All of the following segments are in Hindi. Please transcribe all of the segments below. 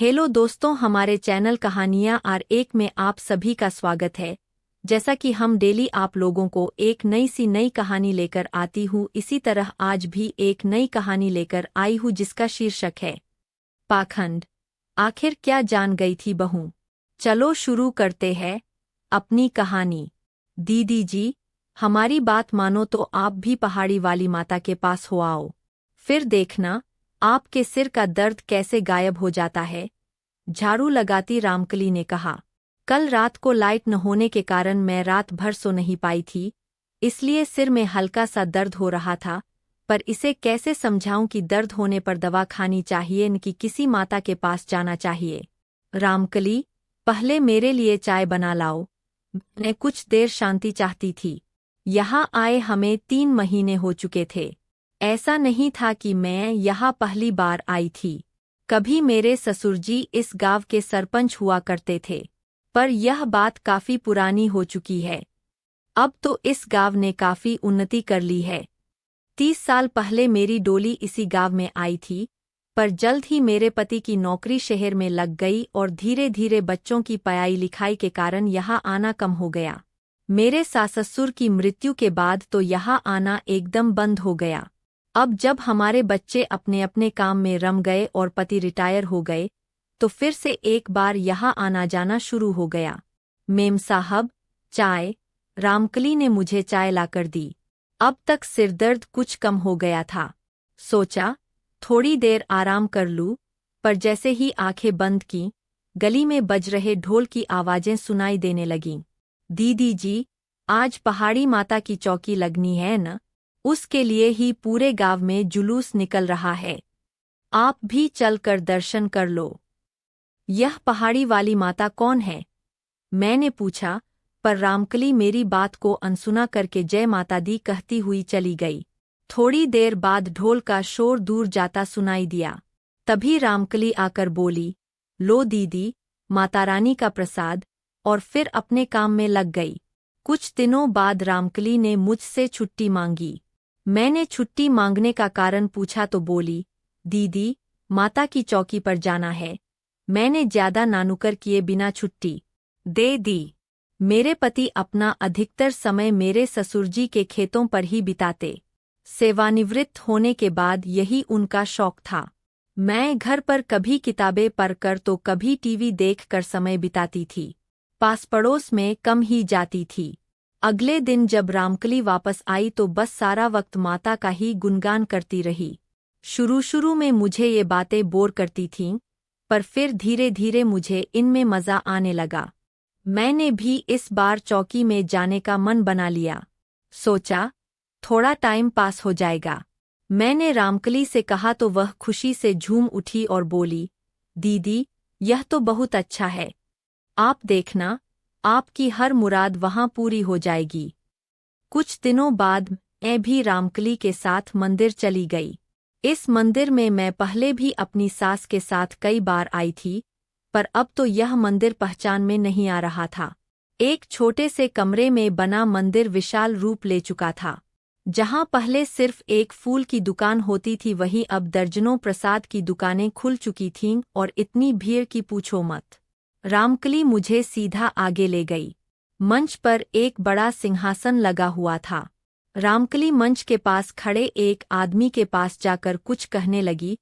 हेलो दोस्तों, हमारे चैनल कहानियाँ आर एक में आप सभी का स्वागत है। जैसा कि हम डेली आप लोगों को एक नई कहानी लेकर आती हूँ, इसी तरह आज भी एक नई कहानी लेकर आई हूँ जिसका शीर्षक है पाखंड। आखिर क्या जान गई थी बहू। चलो शुरू करते हैं अपनी कहानी। दीदी जी, हमारी बात मानो तो आप भी पहाड़ी वाली माता के पास हो आओ, फिर देखना आपके सिर का दर्द कैसे गायब हो जाता है। झाड़ू लगाती रामकली ने कहा, कल रात को लाइट न होने के कारण मैं रात भर सो नहीं पाई थी, इसलिए सिर में हल्का सा दर्द हो रहा था। पर इसे कैसे समझाऊं कि दर्द होने पर दवा खानी चाहिए न कि किसी माता के पास जाना चाहिए। रामकली, पहले मेरे लिए चाय बना लाओ, मैं कुछ देर शांति चाहती थी। यहाँ आए हमें 3 महीने हो चुके थे। ऐसा नहीं था कि मैं यहाँ पहली बार आई थी। कभी मेरे ससुरजी इस गांव के सरपंच हुआ करते थे, पर यह बात काफी पुरानी हो चुकी है। अब तो इस गांव ने काफी उन्नति कर ली है। 30 साल पहले मेरी डोली इसी गांव में आई थी, पर जल्द ही मेरे पति की नौकरी शहर में लग गई और धीरे धीरे बच्चों की पढ़ाई लिखाई के कारण यहाँ आना कम हो गया। मेरे सास ससुर की मृत्यु के बाद तो यहाँ आना एकदम बंद हो गया। अब जब हमारे बच्चे अपने अपने काम में रम गए और पति रिटायर हो गए, तो फिर से एक बार यहाँ आना जाना शुरू हो गया। मेम साहब, चाय। रामकली ने मुझे चाय लाकर दी। अब तक सिरदर्द कुछ कम हो गया था। सोचा थोड़ी देर आराम कर लूं, पर जैसे ही आंखें बंद की, गली में बज रहे ढोल की आवाजें सुनाई देने लगीं। दीदी जी, आज पहाड़ी माता की चौकी लगनी है न, उसके लिए ही पूरे गांव में जुलूस निकल रहा है। आप भी चलकर दर्शन कर लो। यह पहाड़ी वाली माता कौन है? मैंने पूछा, पर रामकली मेरी बात को अनसुना करके जय माता दी कहती हुई चली गई। थोड़ी देर बाद ढोल का शोर दूर जाता सुनाई दिया। तभी रामकली आकर बोली, लो दीदी, माता रानी का प्रसाद, और फिर अपने काम में लग गई। कुछ दिनों बाद रामकली ने मुझसे छुट्टी मांगी। मैंने छुट्टी मांगने का कारण पूछा तो बोली, दीदी, माता की चौकी पर जाना है। मैंने ज्यादा नानुकर किए बिना छुट्टी दे दी। मेरे पति अपना अधिकतर समय मेरे ससुरजी के खेतों पर ही बिताते। सेवानिवृत्त होने के बाद यही उनका शौक था। मैं घर पर कभी किताबें पढ़कर तो कभी टीवी देखकर समय बिताती थी। पास पड़ोस में कम ही जाती थी। अगले दिन जब रामकली वापस आई तो बस सारा वक्त माता का ही गुणगान करती रही। शुरू में मुझे ये बातें बोर करती थीं, पर फिर धीरे धीरे मुझे इनमें मज़ा आने लगा। मैंने भी इस बार चौकी में जाने का मन बना लिया। सोचा थोड़ा टाइम पास हो जाएगा। मैंने रामकली से कहा तो वह खुशी से झूम उठी और बोली, दीदी, यह तो बहुत अच्छा है। आप देखना, आपकी हर मुराद वहाँ पूरी हो जाएगी। कुछ दिनों बाद मैं भी रामकली के साथ मंदिर चली गई। इस मंदिर में मैं पहले भी अपनी सास के साथ कई बार आई थी, पर अब तो यह मंदिर पहचान में नहीं आ रहा था। एक छोटे से कमरे में बना मंदिर विशाल रूप ले चुका था। जहाँ पहले सिर्फ एक फूल की दुकान होती थी, वहीं अब दर्जनों प्रसाद की दुकानें खुल चुकी थीं और इतनी भीड़ की पूछो मत। रामकली मुझे सीधा आगे ले गई। मंच पर एक बड़ा सिंहासन लगा हुआ था। रामकली मंच के पास खड़े एक आदमी के पास जाकर कुछ कहने लगी,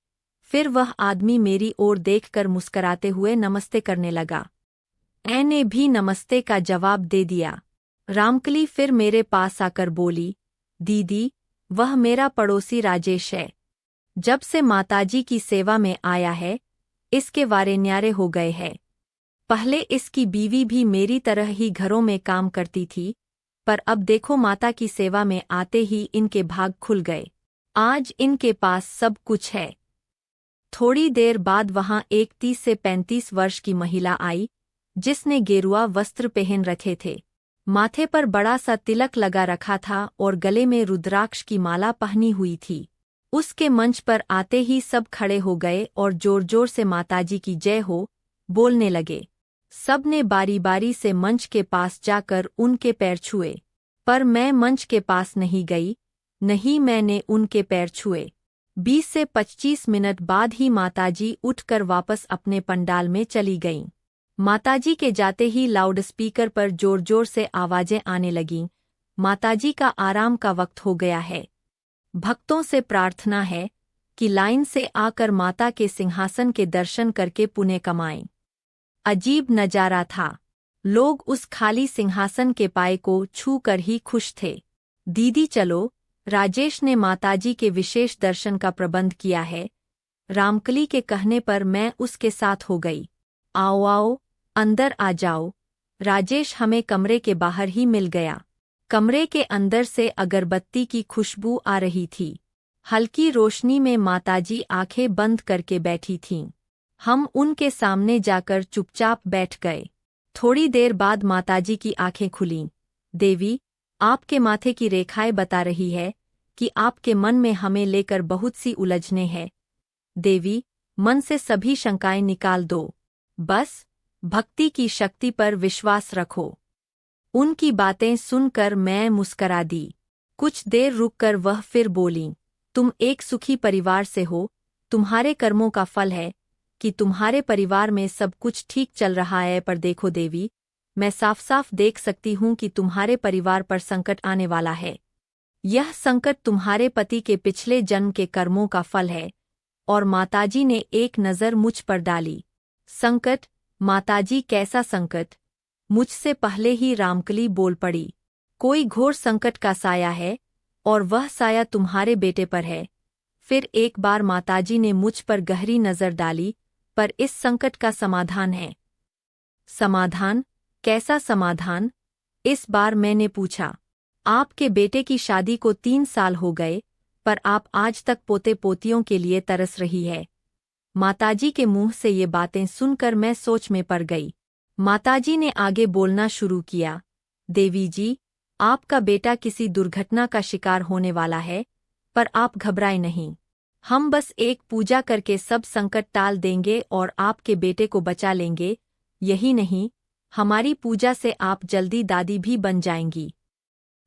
फिर वह आदमी मेरी ओर देखकर मुस्कराते हुए नमस्ते करने लगा। मैंने भी नमस्ते का जवाब दे दिया। रामकली फिर मेरे पास आकर बोली, दीदी, वह मेरा पड़ोसी राजेश है। जब से माताजी की सेवा में आया है, इसके वारे न्यारे हो गए हैं। पहले इसकी बीवी भी मेरी तरह ही घरों में काम करती थी, पर अब देखो माता की सेवा में आते ही इनके भाग खुल गए। आज इनके पास सब कुछ है। थोड़ी देर बाद वहां एक 30 से 35 वर्ष की महिला आई, जिसने गेरुआ वस्त्र पहन रखे थे। माथे पर बड़ा सा तिलक लगा रखा था और गले में रुद्राक्ष की माला पहनी हुई थी। उसके मंच पर आते ही सब खड़े हो गए और जोर जोर से माताजी की जय हो बोलने लगे। सब ने बारी बारी से मंच के पास जाकर उनके पैर छुए, पर मैं मंच के पास नहीं गई, नहीं मैंने उनके पैर छुए। 20 से 25 मिनट बाद ही माताजी उठकर वापस अपने पंडाल में चली गईं। माताजी के जाते ही लाउडस्पीकर पर जोर जोर से आवाजें आने लगीं। माताजी का आराम का वक्त हो गया है। भक्तों से प्रार्थना है कि लाइन से आकर माता के सिंहासन के दर्शन करके पुण्य कमाएं। अजीब नजारा था। लोग उस खाली सिंहासन के पाए को छू कर ही खुश थे। दीदी चलो, राजेश ने माताजी के विशेष दर्शन का प्रबंध किया है। रामकली के कहने पर मैं उसके साथ हो गई। आओ आओ, अंदर आ जाओ। राजेश हमें कमरे के बाहर ही मिल गया। कमरे के अंदर से अगरबत्ती की खुशबू आ रही थी। हल्की रोशनी में माताजी आंखें बंद करके बैठी थीं। हम उनके सामने जाकर चुपचाप बैठ गए। थोड़ी देर बाद माताजी की आंखें खुलीं। देवी, आपके माथे की रेखाएं बता रही है कि आपके मन में हमें लेकर बहुत सी उलझने हैं। देवी, मन से सभी शंकाएं निकाल दो। बस भक्ति की शक्ति पर विश्वास रखो। उनकी बातें सुनकर मैं मुस्करा दी। कुछ देर रुककर वह फिर बोलीं, तुम एक सुखी परिवार से हो। तुम्हारे कर्मों का फल है कि तुम्हारे परिवार में सब कुछ ठीक चल रहा है। पर देखो देवी, मैं साफ साफ देख सकती हूँ कि तुम्हारे परिवार पर संकट आने वाला है। यह संकट तुम्हारे पति के पिछले जन्म के कर्मों का फल है। और माताजी ने एक नज़र मुझ पर डाली। संकट? माताजी, कैसा संकट? मुझसे पहले ही रामकली बोल पड़ी। कोई घोर संकट का साया है और वह साया तुम्हारे बेटे पर है। फिर एक बार माताजी ने मुझ पर गहरी नज़र डाली। पर इस संकट का समाधान है। समाधान? कैसा समाधान? इस बार मैंने पूछा। आपके बेटे की शादी को 3 साल हो गए, पर आप आज तक पोते पोतियों के लिए तरस रही है। माताजी के मुंह से ये बातें सुनकर मैं सोच में पड़ गई। माताजी ने आगे बोलना शुरू किया। देवी जी, आपका बेटा किसी दुर्घटना का शिकार होने वाला है, पर आप घबराएं नहीं। हम बस एक पूजा करके सब संकट टाल देंगे और आपके बेटे को बचा लेंगे। यही नहीं, हमारी पूजा से आप जल्दी दादी भी बन जाएंगी।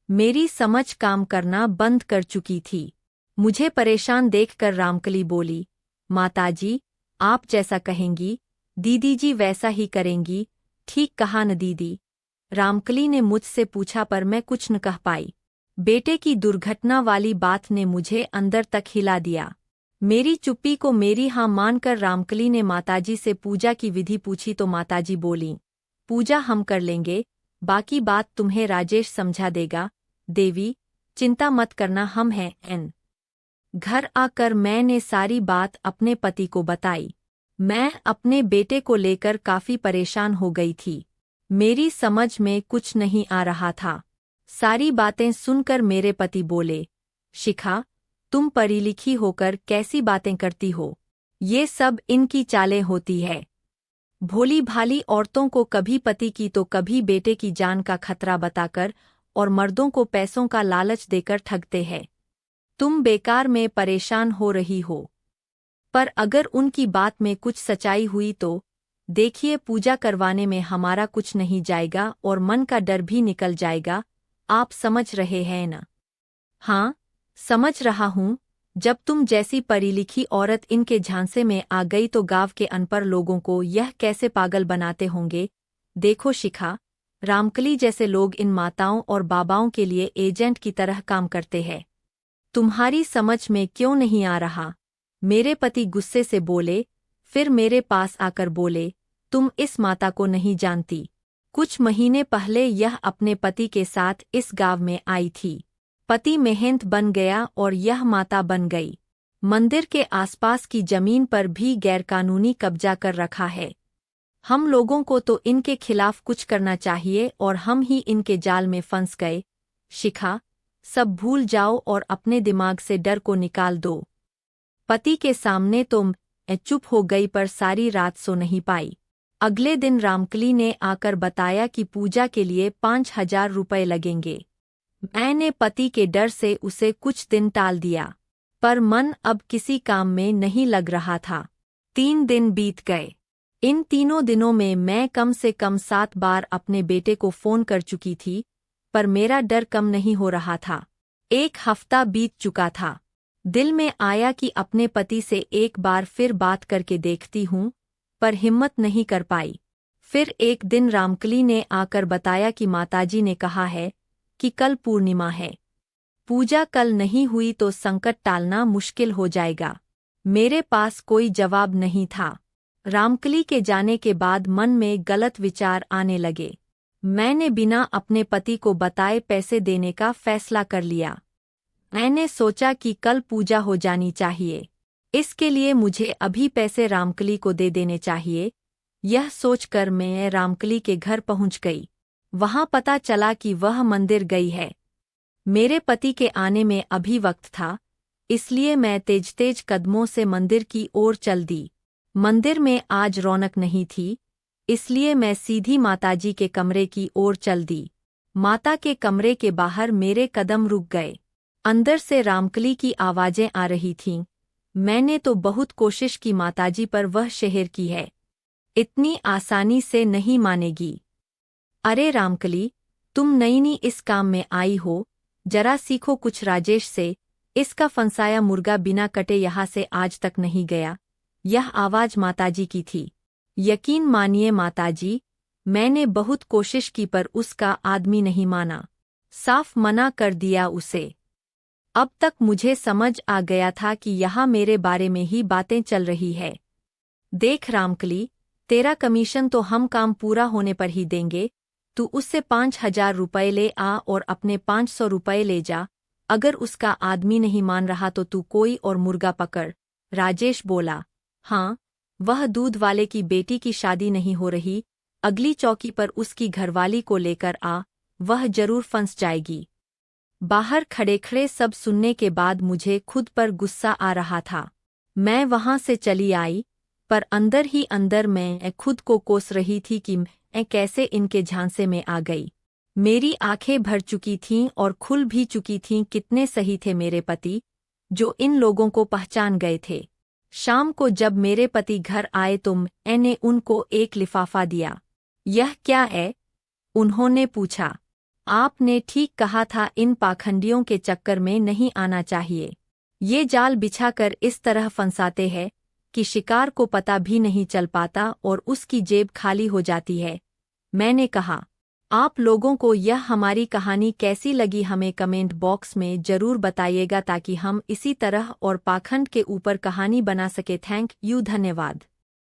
मेरी समझ काम करना बंद कर चुकी थी। मुझे परेशान देखकर रामकली बोली, माताजी, आप जैसा कहेंगी दीदी जी वैसा ही करेंगी। ठीक कहा न दीदी? रामकली ने मुझसे पूछा, पर मैं कुछ न कह पाई। बेटे की दुर्घटना वाली बात ने मुझे अंदर तक हिला दिया। मेरी चुप्पी को मेरी हाँ मानकर रामकली ने माताजी से पूजा की विधि पूछी तो माताजी बोलीं, पूजा हम कर लेंगे, बाकी बात तुम्हें राजेश समझा देगा। देवी, चिंता मत करना, हम हैं एन। घर आकर मैंने सारी बात अपने पति को बताई। मैं अपने बेटे को लेकर काफी परेशान हो गई थी। मेरी समझ में कुछ नहीं आ रहा था। सारी बातें सुनकर मेरे पति बोले, शिखा, तुम पढ़ी लिखी होकर कैसी बातें करती हो? ये सब इनकी चालें होती है। भोली भाली औरतों को कभी पति की तो कभी बेटे की जान का खतरा बताकर और मर्दों को पैसों का लालच देकर ठगते हैं। तुम बेकार में परेशान हो रही हो। पर अगर उनकी बात में कुछ सच्चाई हुई तो देखिए, पूजा करवाने में हमारा कुछ नहीं जाएगा और मन का डर भी निकल जाएगा। आप समझ रहे हैं ना? हाँ, समझ रहा हूँ। जब तुम जैसी पढ़ी लिखी औरत इनके झांसे में आ गई तो गांव के अनपढ़ लोगों को यह कैसे पागल बनाते होंगे। देखो शिखा, रामकली जैसे लोग इन माताओं और बाबाओं के लिए एजेंट की तरह काम करते हैं। तुम्हारी समझ में क्यों नहीं आ रहा? मेरे पति गुस्से से बोले। फिर मेरे पास आकर बोले, तुम इस माता को नहीं जानती। कुछ महीने पहले यह अपने पति के साथ इस गांव में आई थी। पति मेहंत बन गया और यह माता बन गई। मंदिर के आसपास की जमीन पर भी गैरकानूनी कब्जा कर रखा है। हम लोगों को तो इनके खिलाफ कुछ करना चाहिए और हम ही इनके जाल में फंस गए। शिखा, सब भूल जाओ और अपने दिमाग से डर को निकाल दो। पति के सामने तो मैं चुप हो गई, पर सारी रात सो नहीं पाई। अगले दिन रामकली ने आकर बताया कि पूजा के लिए 5,000 रुपये लगेंगे। मैंने पति के डर से उसे कुछ दिन टाल दिया, पर मन अब किसी काम में नहीं लग रहा था। 3 दिन बीत गए। इन तीनों दिनों में मैं कम से कम 7 बार अपने बेटे को फोन कर चुकी थी, पर मेरा डर कम नहीं हो रहा था। 1 हफ्ता बीत चुका था। दिल में आया कि अपने पति से एक बार फिर बात करके देखती हूँ, पर हिम्मत नहीं कर पाई। फिर एक दिन रामकली ने आकर बताया कि माताजी ने कहा है कि कल पूर्णिमा है, पूजा कल नहीं हुई तो संकट टालना मुश्किल हो जाएगा। मेरे पास कोई जवाब नहीं था। रामकली के जाने के बाद मन में गलत विचार आने लगे। मैंने बिना अपने पति को बताए पैसे देने का फैसला कर लिया। मैंने सोचा कि कल पूजा हो जानी चाहिए, इसके लिए मुझे अभी पैसे रामकली को दे देने चाहिए। यह सोचकर मैं रामकली के घर पहुंच गई। वहां पता चला कि वह मंदिर गई है। मेरे पति के आने में अभी वक्त था, इसलिए मैं तेज तेज कदमों से मंदिर की ओर चल दी। मंदिर में आज रौनक नहीं थी, इसलिए मैं सीधी माताजी के कमरे की ओर चल दी। माता के कमरे के बाहर मेरे कदम रुक गए। अंदर से रामकली की आवाजें आ रही थीं। मैंने तो बहुत कोशिश की माताजी पर वह शहर की है, इतनी आसानी से नहीं मानेगी। अरे रामकली, तुम नई नई इस काम में आई हो, जरा सीखो कुछ राजेश से। इसका फंसाया मुर्गा बिना कटे यहाँ से आज तक नहीं गया। यह आवाज माताजी की थी। यकीन मानिए माताजी, मैंने बहुत कोशिश की पर उसका आदमी नहीं माना, साफ मना कर दिया उसे। अब तक मुझे समझ आ गया था कि यहाँ मेरे बारे में ही बातें चल रही है। देख रामकली, तेरा कमीशन तो हम काम पूरा होने पर ही देंगे। तू उससे 5,000 रुपये ले आ और अपने 500 रुपये ले जा। अगर उसका आदमी नहीं मान रहा तो तू कोई और मुर्गा पकड़। राजेश बोला, हाँ, वह दूध वाले की बेटी की शादी नहीं हो रही, अगली चौकी पर उसकी घरवाली को लेकर आ, वह जरूर फंस जाएगी। बाहर खड़े खड़े सब सुनने के बाद मुझे खुद पर गुस्सा आ रहा था। मैं वहां से चली आई, पर अंदर ही अंदर मैं खुद को कोस रही थी कि मैं कैसे इनके झांसे में आ गई। मेरी आंखें भर चुकी थीं और खुल भी चुकी थीं। कितने सही थे मेरे पति, जो इन लोगों को पहचान गए थे। शाम को जब मेरे पति घर आए तो मैंने उनको एक लिफाफा दिया। यह क्या है? उन्होंने पूछा। आपने ठीक कहा था, इन पाखंडियों के चक्कर में नहीं आना चाहिए। ये जाल बिछाकर इस तरह फंसाते हैं कि शिकार को पता भी नहीं चल पाता और उसकी जेब खाली हो जाती है। मैंने कहा, आप लोगों को यह हमारी कहानी कैसी लगी हमें कमेंट बॉक्स में जरूर बताइएगा, ताकि हम इसी तरह और पाखंड के ऊपर कहानी बना सके। थैंक यू, धन्यवाद।